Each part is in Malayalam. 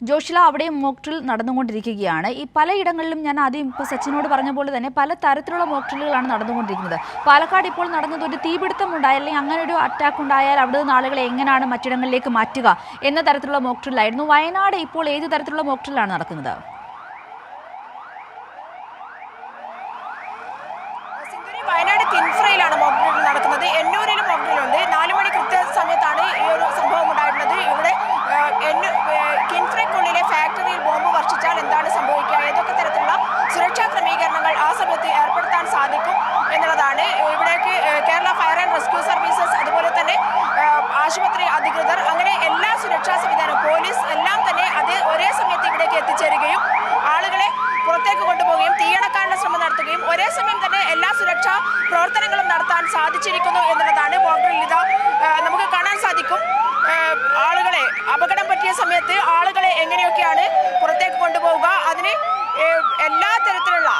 ജോഷില അവിടെ മോക്ക് ഡ്രിൽ നടന്നുകൊണ്ടിരിക്കുകയാണ്. ഈ പലയിടങ്ങളിലും ഞാൻ ആദ്യം ഇപ്പോൾ സച്ചിനോട് പറഞ്ഞ പോലെ തന്നെ പല തരത്തിലുള്ള മോക്ക് ഡ്രില്ലുകളാണ് നടന്നുകൊണ്ടിരിക്കുന്നത്. പാലക്കാട് ഇപ്പോൾ നടന്നത് ഒരു തീപിടുത്തം ഉണ്ടായാൽ അല്ലെങ്കിൽ അങ്ങനെ ഒരു അറ്റാക്ക് ഉണ്ടായാൽ അവിടെ നിന്ന് ആളുകളെ എങ്ങനെയാണ് മറ്റിടങ്ങളിലേക്ക് മാറ്റുക എന്ന തരത്തിലുള്ള മോക്ക് ഡ്രില്ലായിരുന്നു. വയനാട് ഇപ്പോൾ ഏത് തരത്തിലുള്ള മോക്ക് ഡ്രില്ലാണ് നടക്കുന്നത്? വയനാട് കിൻഫ്രയിലാണ് മോക്ക് ഡ്രിൽ നടക്കുന്നത്. എന്നൂരിലും മോക്ക് ഡ്രില്ലുണ്ട്. 4 മണി കൃത്യസമയത്താണ് ഈ ഒരു സംഭവം ഉണ്ടായിട്ടുള്ളത്. ഇവിടെ കിൻഫ്രയ്ക്കുള്ളിലെ ഫാക്ടറിയിൽ ബോംബ് വർഷിച്ചാൽ എന്താണ് സംഭവിക്കുക, ഏതൊക്കെ തരത്തിലുള്ള സുരക്ഷാ ക്രമീകരണങ്ങൾ ആ സമയത്ത് ഏർപ്പെടുത്താൻ സാധിക്കും എന്നുള്ളതാണ്. ഇവിടേക്ക് Kerala fire and rescue services, അതുപോലെ തന്നെ ആശുപത്രി അധികൃതർ, അങ്ങനെ എല്ലാ സുരക്ഷാ സംവിധാനവും, പോലീസ് എല്ലാം തന്നെ ഒരേ സമയത്ത് ഇവിടേക്ക് എത്തിച്ചേരുകയും ആളുകളെ പുറത്തേക്ക് കൊണ്ടുപോവുകയും തീയണക്കാനുള്ള ശ്രമം നടത്തുകയും ഒരേ സമയം തന്നെ എല്ലാ സുരക്ഷാ പ്രവർത്തനങ്ങളും നടത്താൻ സാധിച്ചിരിക്കുന്നു എന്നുള്ളതാണ്. മോക്ക് ഡ്രിൽ ഇതാ നമുക്ക് കാണാൻ സാധിക്കും. ആളുകളെ അപകടം പറ്റിയ സമയത്ത് ആളുകളെ എങ്ങനെയൊക്കെയാണ് പുറത്തേക്ക് കൊണ്ടുപോവുക, അതിന് എല്ലാ തരത്തിലുള്ള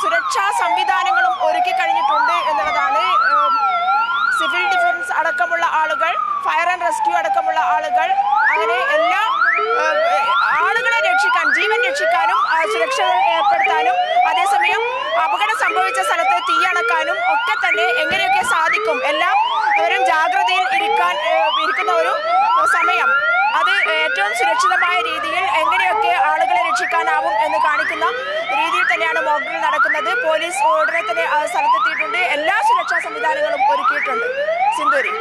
സുരക്ഷാ സംവിധാനങ്ങളും ഒരുക്കി കഴിഞ്ഞിട്ടുണ്ട് എന്നുള്ളതാണ്. സിവിൽ ഡിഫൻസ് അടക്കമുള്ള ആളുകൾ, ഫയർ ആൻഡ് റെസ്ക്യൂ അടക്കമുള്ള ആളുകൾ, അങ്ങനെ എല്ലാ ആളുകളെ രക്ഷിക്കാൻ, ജീവൻ രക്ഷിക്കാനും സുരക്ഷകൾ ഏർപ്പെടുത്താനും അതേസമയം അപകടം സംഭവിച്ച സ്ഥലത്ത് തീയണക്കാനും ഒക്കെ തന്നെ എങ്ങനെയൊക്കെ സാധിക്കും, എല്ലാവരും ജാഗ്രതയിൽ ഇരിക്കുന്ന ഒരു സമയം, അത് ഏറ്റവും സുരക്ഷിതമായ രീതിയിൽ എങ്ങനെയൊക്കെ ആളുകളെ രക്ഷിക്കാനാവും എന്ന് കാണിക്കുന്ന രീതിയിൽ തന്നെയാണ് മോക്ക് ഡ്രിൽ നടക്കുന്നത്. പോലീസ് ഉടനെ തന്നെ സ്ഥലത്തെത്തിയിട്ടുണ്ട്. എല്ലാ സുരക്ഷാ സംവിധാനങ്ങളും ഒരുക്കിയിട്ടുണ്ട്. സിന്ധൂരി.